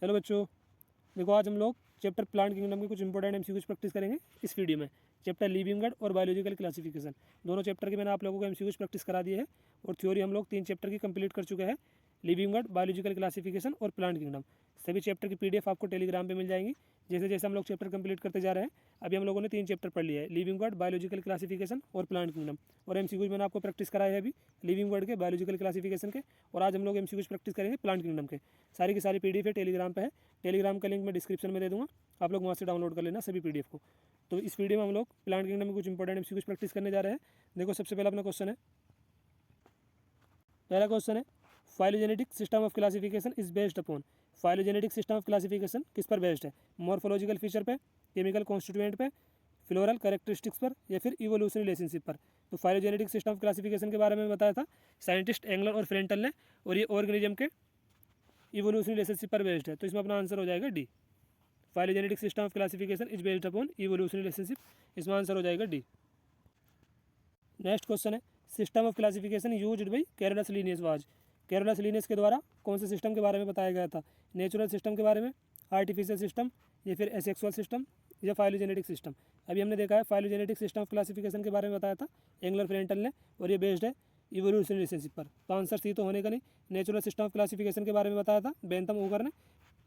Hello बच्चों, देखो आज हम लोग चैप्टर प्लांट किंगडम के कुछ इंपॉर्टेंट एमसीक्यूज प्रैक्टिस करेंगे इस वीडियो में। चैप्टर लिविंग गार्ड और बायोलॉजिकल क्लासिफिकेशन, दोनों चैप्टर के मैंने आप लोगों को एमसीक्यूज प्रैक्टिस करा दिए हैं और थ्योरी हम लोग 3 चैप्टर की कंप्लीट कर चुके हैं। लिविंग गार्ड, बायोलॉजिकल क्लासिफिकेशन और प्लांट किंगडम, सभी चैप्टर की पीडीएफ आपको टेलीग्राम पे मिल जाएंगी। जैसे जैसे हम लोग चैप्टर कंप्लीट करते जा रहे हैं, अभी हम लोगों ने 3 चैप्टर पढ़ लिया है, लिविंग गार्ड, बायोलॉजिकल क्लासिफिकेशन और प्लांट किंगडम। और एमसीक्यूज मैंने आपको प्रैक्टिस कराया है अभी लिविंग गार्ड के, बायोलॉजिकल क्लासिफिकेशन के, और आज हम लोग एमसीक्यूज प्रैक्टिस करेंगे प्लांट किंगडम के। सारी की सारी पीडीएफ है टेलीग्राम पे है, टेलीग्राम का लिंक मैं डिस्क्रिप्शन में दे दूंगा, आप लोग वहाँ से डाउनलोड कर लेना सभी पीडीएफ को। तो इस वीडियो में हम लोग प्लांट किंगडम में कुछ इंपॉर्टेंट एमसीक्यूज प्रैक्टिस करने जा रहे हैं। देखो सबसे पहला अपना क्वेश्चन है, पहला क्वेश्चन है phylogenetic system of classification is based upon. Phylogenetic system of classification किस पर बेस्ड है? मॉर्फोलॉजिकल फीचर पे, केमिकल कॉन्स्टिट्यूएंट पे, फ्लोरल कैरेक्टरिस्टिक्स पर, या फिर इवोल्यूशनरी रिलेशनशिप पर। तो फाइलोजेनेटिक सिस्टम ऑफ क्लासिफिकेशन के बारे में बताया था साइंटिस्ट एंगलर और फ्रेंटल ने, और ये ऑर्गेनिज्म के इवोल्यूशनरी रिलेशनशिप पर बेस्ड है। तो इसमें अपना आंसर हो जाएगा D. Phylogenetic system of classification is based upon evolutionary relationship, इसमें आंसर हो जाएगा डी। नेक्स्ट क्वेश्चन है, system of classification used by Carolus Linnaeus was. Carolus Linnaeus के द्वारा कौन से सिस्टम के बारे में बताया गया था? नेचुरल सिस्टम के बारे में, आर्टिफिशियल सिस्टम, या फिर एसेक्सुअल सिस्टम, या फाइलोजेनेटिक सिस्टम। अभी हमने देखा है फाइलोजेनेटिक सिस्टम ऑफ क्लासिफिकेशन के बारे में बताया था एंगलर फ्रेंटल ने, और ये बेस्ड है इवोल्यूशनरी रिलेशनशिप पर। तो आंसर सी तो होने का नहीं। नेचुरल सिस्टम ऑफ क्लासिफिकेशन के बारे में बताया था बेंथम ऊगर ने,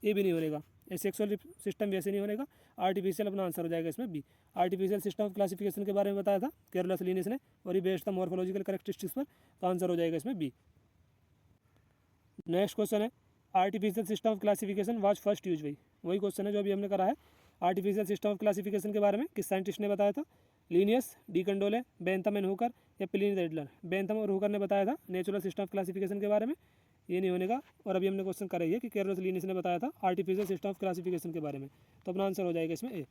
ये भी नहीं होनेगा। एसेक्सुअल सिस्टम वैसे नहीं होनेगा। आर्टिफिशियल अपना आंसर हो जाएगा इसमें B. Artificial system of classification के बारे में बताया था कैरोलस लीनियस ने, और ये बेस्ड था मॉर्फोलॉजिकल कैरेक्टरिस्टिक्स पर। तो आंसर हो जाएगा इसमें बी। नेक्स्ट क्वेश्चन है, artificial system of classification was first use by. वही क्वेश्चन है जो अभी हमने करा है। आर्टिफिशियल सिस्टम ऑफ क्लासिफिकेशन के बारे में किस साइंटिस्ट ने बताया था? Linnaeus, D कंडोले, Bentham and Hooker, या प्लिनी द एडलर। बेंथम और हुकर ने बताया था नेचुरल सिस्टम ऑफ क्लासिफिकेशन के बारे में, ये नहीं होने का। और अभी हमने क्वेश्चन करा है कि कैरोलस लीनियस ने बताया था आर्टिफिशियल सिस्टम ऑफ क्लासिफिकेशन के बारे में। तो अपना आंसर हो जाएगा इसमें ए।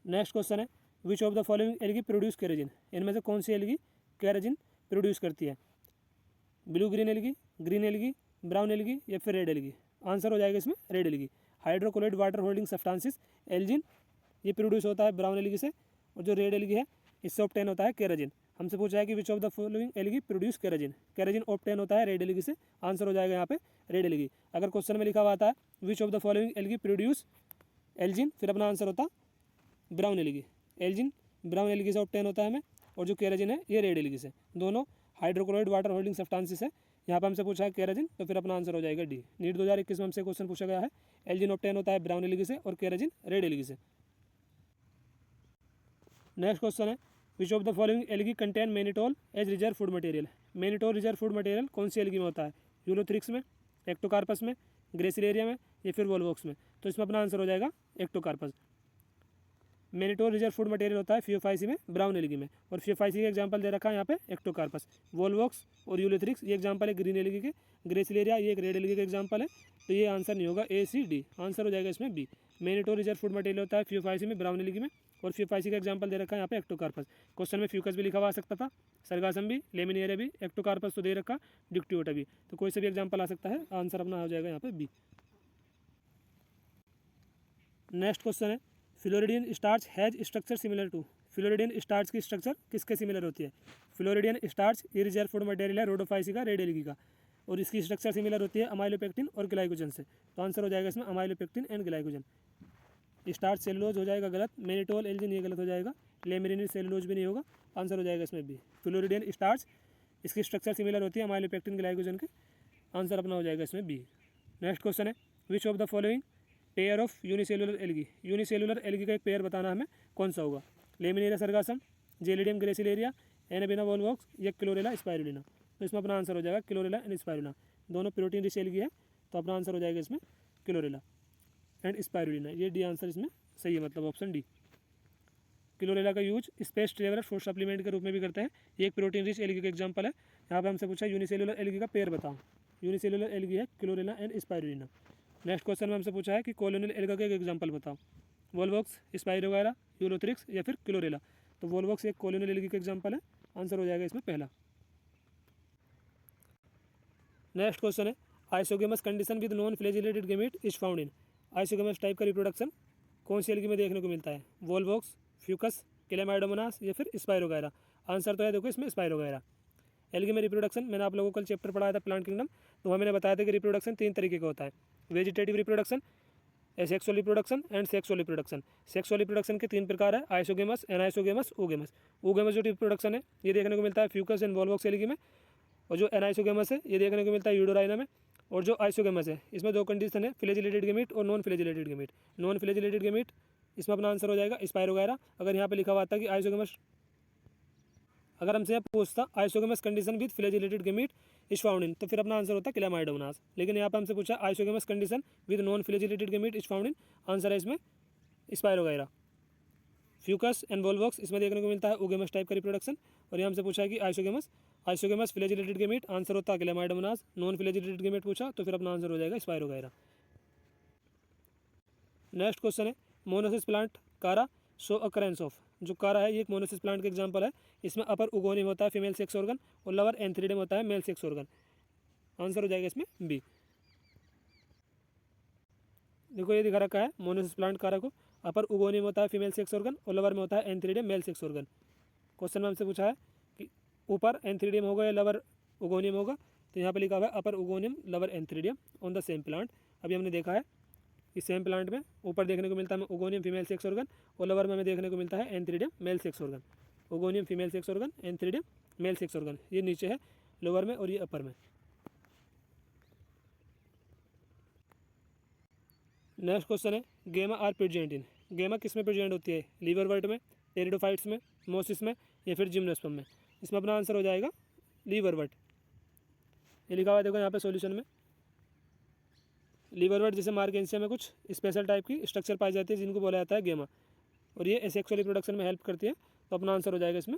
नेक्स्ट क्वेश्चन है, which of the following algae produce carrageenan. इनमें से कौन सी एल्गी केराजिन प्रोड्यूस करती है? Blue green algae, green algae, brown algae, या फिर रेड एल्गी। आंसर हो जाएगा इसमें red algae. Hydrochloride water holding substances algin, ये प्रोड्यूस होता है ब्राउन एल्गी से, और जो रेड एल्गी है इससे ऑब्टेन होता है केराजिन। हमसे पूछा है कि which of the following algae produce carrageenan. Carrageenan obtain होता है रेड एल्गी से, आंसर हो जाएगा यहाँ पे रेड एल्गी। अगर क्वेश्चन में लिखा हुआ आता है which of the following algae produce Elgin, फिर अपना आंसर होता brown algae. Elgin brown algae से ऑब्टेन होता है हमें, और जो केराजिन है ये रेड एल्गी से। दोनों हाइड्रोक्लोराइड वाटर होल्डिंग सब्सटेंसेस है। यहाँ पर हमसे पूछा है केराजिन, तो फिर अपना आंसर हो जाएगा डी। नीट 2021 में हमसे क्वेश्चन पूछा गया है, एल्जिन ऑब्टेन होता है ब्राउन एल्गी से और केराजिन रेड एल्गी से। नेक्स्ट क्वेश्चन है, which of the following algae contain mannitol as reserve food material. Mannitol reserve food material कौन सी एल्गी में होता है? यूलोथ्रिक्स में, एक्टोकार्पस में, ग्रेसिलेरिया में, या फिर वोल्वोक्स में। तो इसमें अपना आंसर हो जाएगा Ectocarpus. Mannitol reserve food material होता है फियोफाइसी में, ब्राउन एल्गी में, और फियोफाइसी का एग्जांपल दे रखा है यहाँ पे एक्टोकार्पस। वोल्वोक्स और यूलोथ्रिक्स ये एग्जांपल है ग्रीन एल्गी के, ग्रेसिलेरिया ये एक रेड एल्गी का एग्जांपल है। तो ये आंसर नहीं होगा, ए सी डी। आंसर हो जाएगा इसमें B. Mannitol reserve food material होता है फियोफाइसी में, ब्राउन एल्गी में, और फियोफाइसी का एग्जांपल दे रखा है यहाँ पे एक्टोकार्पस। क्वेश्चन में फ्यूकस भी लिखा हुआ आ सकता था, सरगासम भी, लेमिनियरा भी, एक्टोकार्पस तो दे रखा, डिक्टियोटा भी, तो कोई से भी एग्जांपल आ सकता है। आंसर अपना हो जाएगा यहाँ पे बी। नेक्स्ट क्वेश्चन है, floridean starch has structure similar to. Floridean starch की स्ट्रक्चर किसके सिमिलर होती है? फ्लोरिडियन स्टार्च ये रिजर्व फूड मटेरियल है रोडोफाइसी का, रेड एल्गी का, और इसकी स्ट्रक्चर सिमिलर होती है अमाइलोपेक्टिन और ग्लाइकोजन से। तो आंसर हो जाएगा इसमें amylopectin and glycogen. Starch cellulose हो जाएगा गलत, मैनिटोल एल्जिन ये गलत हो जाएगा, लेमिनिन सेलुलोज भी नहीं होगा। आंसर हो जाएगा इसमें बी। फ्लोरिडियन स्टार्च इसकी स्ट्रक्चर सिमिलर होती है अमाइलोपेक्टिन ग्लाइकोजन के। आंसर अपना हो जाएगा इसमें बी। नेक्स्ट क्वेश्चन है, which of the following pair of unicellular algae. Unicellular algae का एक पेयर बताना हमें, कौन सा होगा? Laminaria sargassum, gelidium gracilaria, anabaena volvox, या क्लोरेला स्पाइरुलिना। तो इसमें अपना आंसर हो जाएगा क्लोरेला एंड स्पाइरुलिना। दोनों प्रोटीन रिच एल्गी है, तो अपना आंसर हो जाएगा इसमें क्लोरेला एंड स्पाइरुलिना। ये डी आंसर इसमें सही है, मतलब ऑप्शन डी। क्लोरेला का use space traveller food supplement के रूप में भी करते हैं। ये एक प्रोटीन रिच एल्गी का एग्जांपल है। यहाँ पे हमसे पूछा यूनिसेलुलर एल्गी का पेयर बताओ। यूनिसेलुलर एल्गी है chlorella and spirulina. Next question में हमसे पूछा है कि कॉलोनियल एल्गा का एक एग्जांपल बताओ। वोल्वोक्स, स्पाइरोगायरा, यूलोथ्रिक्स, या फिर क्लोरेला। तो वोल्वोक्स एक कॉलोनियल एल्गी का एग्जांपल है। आंसर हो जाएगा इसमें पहला। नेक्स्ट क्वेश्चन है, isogamous condition with non flagellated gamete is found in. Isogamous type का रिप्रोडक्शन कौन सी एल्गी में देखने को मिलता है? वोल्वोक्स, फ्यूकस, क्लेमाइडोमोनास, या फिर स्पाइरोगायरा। आंसर तो है देखो इसमें स्पाइरोगायरा। एल्गी में रिप्रोडक्शन मैंने आप लोगों को कल चैप्टर पढ़ाया था प्लांट किंगडम, तो वहाँ मैंने बताया था कि रिप्रोडक्शन 3 तरीके का होता है, vegetative reproduction, asexual reproduction and sexual reproduction. Sexual reproduction के 3 प्रकार है, आइसोगेमस, एनाइसोगेमस, ओगेमस। ओगेमस जो रिप्रोडक्शन है ये देखने को मिलता है फ्यूकस एंड वोल्वॉक्स एल्गी में, और जो एनाइसोगेमस है ये देखने को मिलता है यूडोराइना में। और जो आइसोगेमस है इसमें 2 कंडीशन है, फ्लैजिलेटेड गेमीट और non flagellated gamete. Non flagellated gamete इसमें अपना आंसर हो जाएगा स्पाइरोगायरा। अगर यहाँ पे लिखा हुआ था कि आइसोगेमस, अगर हमसे पूछता isogamous condition with flagellated gamete is found in, तो फिर अपना आंसर होता क्लेमाइडोमोनास। लेकिन यहाँ पे हमसे पूछा isogamous condition with non flagellated gamete is found in, answer है इसमें स्पाइरोगायरा। फ्यूकस एंड वोल्वॉक्स इसमें देखने को मिलता है ओगेमस टाइप का रिप्रोडक्शन। और यहाँ हमसे पूछा है कि आइसोगेमस फ्लैजिलेटेड गेमीट, आंसर होता है क्लेमाइडोमोनास। नॉन फ्लैजिलेटेड गेमीट पूछा तो फिर अपना आंसर हो जाएगा स्पाइरोगायरा। नेक्स्ट क्वेश्चन है मोनोसिस प्लांट कारा शो अकरेंस ऑफ। जो कारा है ये एक मोनोसिस प्लांट का एग्जांपल है। इसमें अपर उगोनियम होता है फीमेल सेक्स ऑर्गन और लोअर एंथ्रीडियम होता है मेल सेक्स ऑर्गन। आंसर हो जाएगा इसमें बी। देखो ये दिखा रखा है मोनोसिस प्लांट कारा को, अपर उगोनियम होता है फीमेल सेक्स ऑर्गन और लोअर में होता है antheridium male sex organ. Question में हमसे पूछा है कि ऊपर एंथ्रीडियम होगा या लोअर उगोनियम होगा, तो यहाँ पर लिखा हुआ है upper oogonium lower antheridium on the same plant. अभी हमने देखा है इस सेम प्लांट में ऊपर देखने को मिलता है ओगोनियम फीमेल सेक्स ऑर्गन और लोअर में हमें देखने को मिलता है antheridium male sex organ. Oogonium female sex organ, antheridium male sex organ, ये नीचे है लोअर में और ये अपर में। नेक्स्ट क्वेश्चन है गेमा आर प्रेजेंट इन। गेमा किस में प्रेजेंट होती है, लीवरवर्ट में, टेरिडोफाइट्स में, मोसिस में या फिर जिम्नोस्पर्म में। इसमें अपना आंसर हो जाएगा लीवरवर्ट। ये लिखा हुआ है देखो यहाँ पे सॉल्यूशन में, लीवरवर्ट जैसे मार्केंसिया में कुछ स्पेशल टाइप की स्ट्रक्चर पाई जाती है जिनको बोला जाता है गेमा, और ये एसेक्सुअल रिप्रोडक्शन में हेल्प करती है। तो अपना आंसर हो जाएगा इसमें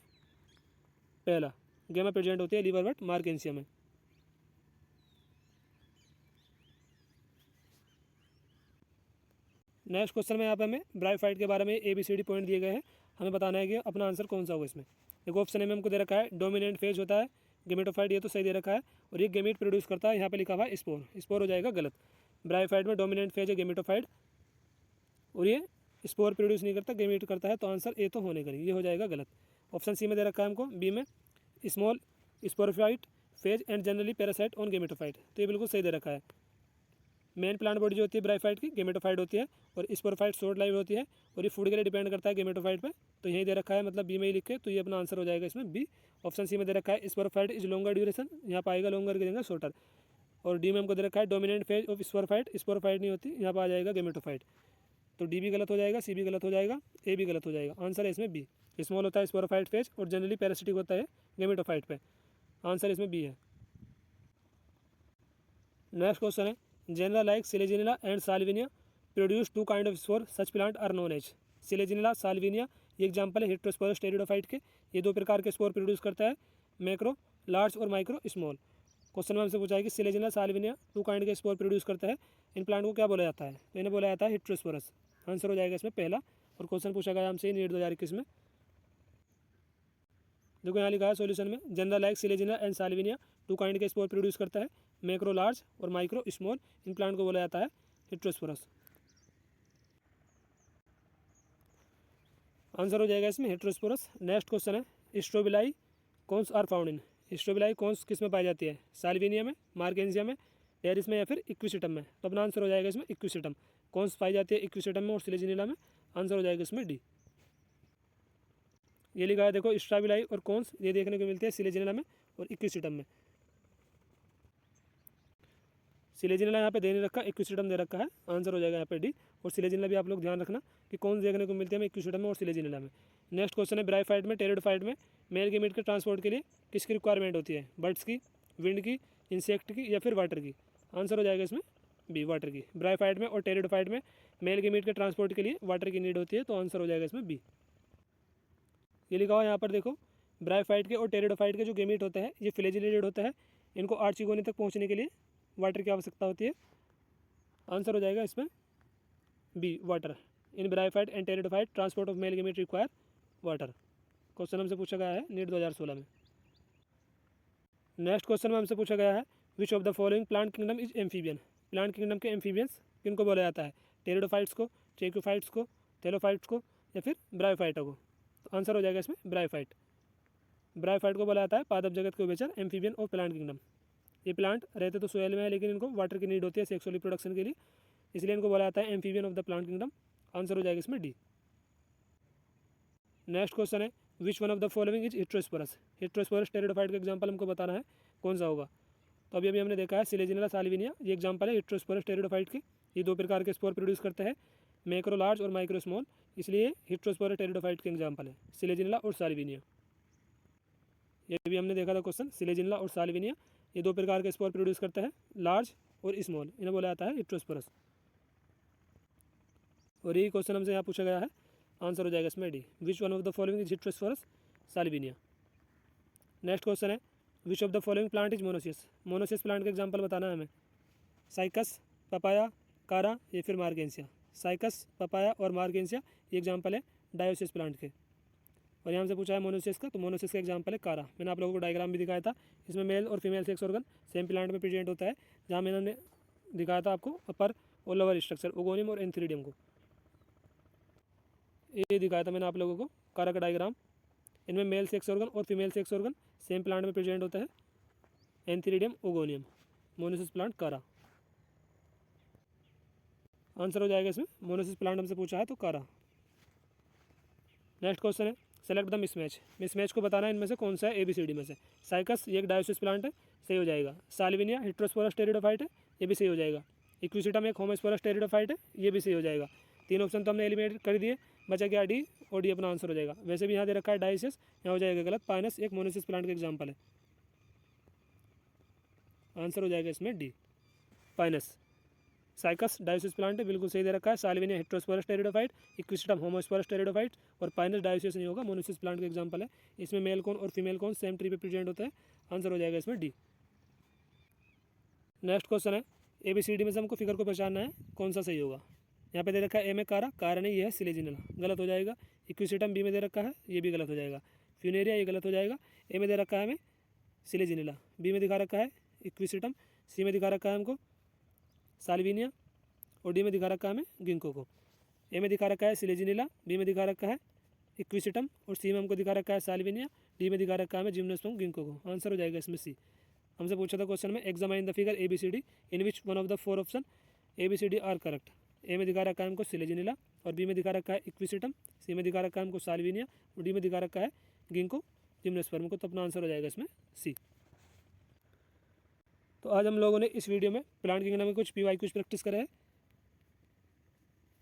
पहला, गेमा प्रेजेंट होती है लीवरवर्ट मार्केंसिया में। नेक्स्ट क्वेश्चन में यहाँ पे हमें ब्रायोफाइट के बारे में ABCD पॉइंट दिए गए हैं, हमें बताना है कि अपना आंसर कौन सा होगा इसमें। देखो ऑप्शन ए में हमको दे रखा है डोमिनेंट फेज होता है गेमेटोफाइट, ये तो सही दे रखा है, और ये गेमीट प्रोड्यूस करता है, यहाँ पे लिखा हुआ है स्पोर। स्पोर हो जाएगा गलत। ब्रायोफाइट में डोमिनेंट फेज है गेमेटोफाइट और ये स्पोर प्रोड्यूस नहीं करता, गेमीट करता है, तो आंसर ए तो होने का नहीं, ये हो जाएगा गलत। ऑप्शन सी में दे रखा है हमको बी में small sporophyte phase and generally parasite on gametophyte, तो ये बिल्कुल सही दे रखा है। मेन प्लांट बॉडी जो होती है ब्रायोफाइट की गेमेटोफाइट होती है और स्पोरोफाइट शॉर्ट लाइव होती है और ये फूड के लिए डिपेंड करता है गेमेटोफाइट पे, तो यही दे रखा है, मतलब बी में ही लिखे, तो ये अपना आंसर हो जाएगा इसमें बी। ऑप्शन सी में दे रखा है स्पोरोफाइट इज लॉन्गर ड्यूरेशन, यहाँ पर आएगा लॉन्गर की जगह शॉर्टर। और डी में हमको दे रखा है dominant phase of sporophyte, sporophyte नहीं होती, यहाँ पर आ जाएगा गेमेटोफाइट, तो डी भी गलत हो जाएगा, सी भी गलत हो जाएगा, ए भी गलत हो जाएगा। आंसर है इसमें बी। स्मॉल होता है स्पोरोफाइट फेज और जनरली पैरासिटिक होता है गेमेटोफाइट पे, आंसर इसमें बी है। नेक्स्ट क्वेश्चन है genera like Selaginella and Salvinia produce 2 kind of spore such plant are known as. Selaginella Salvinia ये एग्जांपल है हेटेरोस्पोरस टेरिडोफाइट के, ये 2 प्रकार के स्पोर प्रोड्यूस करता है, मैक्रो लार्ज और माइक्रो स्मॉल। क्वेश्चन में हमसे पूछा है कि सिलेजिनिला साल्विनिया 2 काइंड के स्पोर प्रोड्यूस करता है, इन प्लांट को क्या बोला जाता है, तो इन्हें बोला जाता है हेटेरोस्पोरस। आंसर हो जाएगा इसमें पहला। और क्वेश्चन पूछा गया हमसे नीट 2021 में, देखो यहाँ लिखा है सॉल्यूशन में general like Selaginella and Salvinia 2 kind के स्पोर प्रोड्यूस करता है, मैक्रो लार्ज और माइक्रो स्मॉल, इन प्लांट को बोला जाता है हेटेरोस्पोरस। आंसर हो जाएगा इसमें हेटेरोस्पोरस। नेक्स्ट क्वेश्चन है strobili cones are found in. Strobili cones किस में पाई जाती है, साल्विनिया में, मार्केंसिया में, टेरिस में या फिर इक्विसिटम में, तो अपना आंसर हो जाएगा इसमें इक्विसिटम। कॉन्स पाई जाती है इक्विसिटम में और सिलेजिनिला में, आंसर हो जाएगा इसमें डी। ये लिखा है देखो स्ट्रोबिलाई और कॉन्स ये देखने को मिलते हैं सिलेजिनिला में और इक्विसिटम में। सिलेजिनिला यहाँ पे दे नहीं रखा, इक्विसिटम दे रखा है, आंसर हो जाएगा यहाँ पे डी। और सिलेजिनिला भी आप लोग ध्यान रखना कि कौन देखने को मिलते हैं इक्विसिटम में और सिलेजिनिला में। नेक्स्ट क्वेश्चन है ब्रायोफाइट में टेरिडोफाइट में मेल गेमीट के ट्रांसपोर्ट के लिए किसकी रिक्वायरमेंट होती है, बर्ड्स की, विंड की, इंसेक्ट की या फिर वाटर की। आंसर हो जाएगा इसमें बी वाटर की। ब्रायोफाइट में और टेरिडोफाइट में मेल गेमीट के ट्रांसपोर्ट के लिए वाटर की नीड होती है, तो आंसर हो जाएगा इसमें बी। ये लिखा हुआ है यहाँ पर देखो ब्रायोफाइट के और टेरिडोफाइट के जो गेमीट होता है ये फ्लैजिलेटेड होता है, इनको आर्चिगोनी तक पहुँचने के लिए वाटर की आवश्यकता होती है, आंसर हो जाएगा इसमें B water. In bryophyte and pteridophyte transport of male gamete require water. Question हमसे पूछा गया है नीट 2016 में। नेक्स्ट क्वेश्चन में हमसे पूछा गया है which of the following plant kingdom is amphibian. Plant kingdom के एम्फीबियंस किनको बोला जाता है, टेरिडोफाइट्स को, ट्रैक्योफाइट्स को, थैलोफाइट्स को या फिर ब्रायोफाइटा को, तो आंसर हो जाएगा इसमें ब्रायोफाइट। ब्रायोफाइट को बोला जाता है पादप जगत के उभयचर, एम्फीबियन और प्लांट किंगडम। ये प्लांट रहते तो सोयल में है, लेकिन इनको वाटर की नीड होती है सेक्सुअल रिप्रोडक्शन के लिए, इसलिए इनको बोला जाता है amphibian of the plant kingdom. Answer हो जाएगा इसमें डी। नेक्स्ट क्वेश्चन है which one of the following is heterosporous. Heterosporous pteridophyte का एग्जाम्पल हमको बताना है कौन सा होगा। तो अभी हमने देखा है सिलेजिनेला साल्विनिया, ये एग्जाम्पल है हिट्रोस्पोरस टेरिडोफाइट के। ये 2 प्रकार के स्पोर प्रोड्यूस करते हैं, मैक्रो लार्ज और माइक्रो स्मॉल, इसलिए हिट्रोस्पोरस टेरिडोफाइट के एग्जाम्पल है सिलेजिनेला और साल्विनिया। ये भी हमने देखा था क्वेश्चन, सिलेजिनेला और साल्विनिया ये 2 प्रकार के स्पोर प्रोड्यूस करते हैं, लार्ज और स्मॉल, इन्हें बोला जाता है हिट्रोस्पोरस। और यही क्वेश्चन हमसे यहाँ पूछा गया है, आंसर हो जाएगा इसमें D. Which one of the following is heterosporous Salvinia. Next question है which of the following plant is monoecious. Monoecious plant का एग्जाम्पल बताना है हमें। साइकस, पपाया, कारा या फिर मार्गेंसिया। साइकस, पपाया और मार्गेंसिया ये एग्जाम्पल है डायोसियस प्लांट के। और यहाँ से पूछा है मोनोसियस का, तो मोनोसियस का एग्जाम्पल है कारा। मैंने आप लोगों को डायग्राम भी दिखाया था, इसमें मेल और female sex organ same plant में प्रेजेंट होता है, जहाँ मैंने दिखाया था आपको अपर और लोअर स्ट्रक्चर ओगोनियम और एंथीरिडियम को। ये दिखाया था मैंने आप लोगों को कारा का डायग्राम। इनमें मेल सेक्स ऑर्गन और female sex organ same plant में प्रेजेंट होता है, एंथीरिडियम, ओगोनियम, मोनोसिस प्लांट, कारा। आंसर हो जाएगा इसमें मोनोसिस प्लांट हमसे पूछा है तो कारा। नेक्स्ट क्वेश्चन है सेलेक्ट द मिसमैच। मिसमैच को बताना है इनमें से कौन सा है ABCD में से। साइकस ये एक डायोसिस प्लांट है, सही हो जाएगा। साल्विनिया हिट्रोस्पोरस टेरिडोफाइट है, ये भी सही हो जाएगा। इक्विसिटम एक होमोस्पोरस टेरिडोफाइट है, ये भी सही हो जाएगा। 3 ऑप्शन तो हमने एलिमिनेट कर दिए, बचा क्या डी, और डी अपना आंसर हो जाएगा। वैसे भी यहाँ दे रखा है डायोसिस, यहाँ हो जाएगा गलत। पाइनस एक मोनोसिस प्लांट का एग्जाम्पल है, आंसर हो जाएगा इसमें D, Pinus. Cycas dioecious plant है, बिल्कुल सही दे रखा है। Salvinia heterosporous pteridophyte, Equisetum homosporous pteridophyte और पाइनस डायोसिस नहीं होगा, मोनोसिस प्लांट का एग्जाम्पल है। इसमें मेल कौन और फीमेल कौन सेम ट्री पे प्रेजेंट होता है, आंसर हो जाएगा इसमें डी। नेक्स्ट क्वेश्चन है ABCD में से हमको फिगर को पहचानना है कौन सा सही होगा। यहाँ पे दे रखा है ए में कारा, कारा नहीं, ये है सिलेजिनेला, गलत हो जाएगा। इक्विसिटम बी में दे रखा है, ये भी गलत हो जाएगा। फ्यूनेरिया ये गलत हो जाएगा। ए में दे रखा है हमें सिलेजिनेला, बी में दिखा रखा है इक्विसिटम, सी में दिखा रखा है हमको साल्विनिया और डी में दिखा रखा है हमें गिंको को। ए में दिखा रखा है सिलेजिनेला, बी में दिखा रखा है इक्विसिटम और सी में हमको दिखा रखा है साल्विनिया, डी में दिखा रखा है हमें जिम्नोस्पर्म गिंको को। आंसर हो जाएगा इसमें सी। हमसे पूछा था क्वेश्चन में examine the figure ABCD in which one of the 4 option ABCD are correct. A में दिखा रखा है हमको सिलेजिनेला और बी में दिखा रखा है इक्विसिटम, सी में दिखा रखा है हमको साल्विनिया और डी में दिखा रखा है गिंको जिम्नोस्पर्म को, तो अपना आंसर हो जाएगा इसमें सी। तो आज हम लोगों ने इस वीडियो में प्लांट किंगडम में कुछ PY कुछ प्रैक्टिस करा है।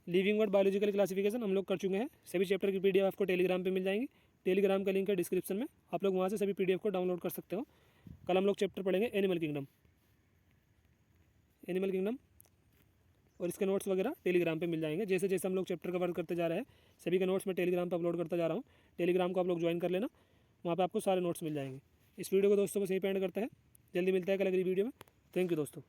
लिविंग वर्ड बायोलॉजिकल क्लासिफिकेशन हम लोग कर चुके हैं। सभी चैप्टर की PDF आपको टेलीग्राम पे मिल जाएंगी, टेलीग्राम का लिंक है डिस्क्रिप्शन में, आप लोग वहाँ से सभी PDF को डाउनलोड कर सकते हो। कल हम लोग चैप्टर पढ़ेंगे एनिमल किंगडम, और इसके नोट्स वगैरह टेलीग्राम पे मिल जाएंगे। जैसे जैसे हम लोग चैप्टर कवर करते जा रहे हैं, सभी के नोट्स मैं टेलीग्राम पर अपलोड करता जा रहा हूँ। टेलीग्राम को आप लोग ज्वाइन कर लेना, वहाँ पे आपको सारे नोट्स मिल जाएंगे। इस वीडियो को दोस्तों बस यहीं पे एंड करते हैं, जल्दी मिलता है कल अगली वीडियो में। थैंक यू दोस्तों।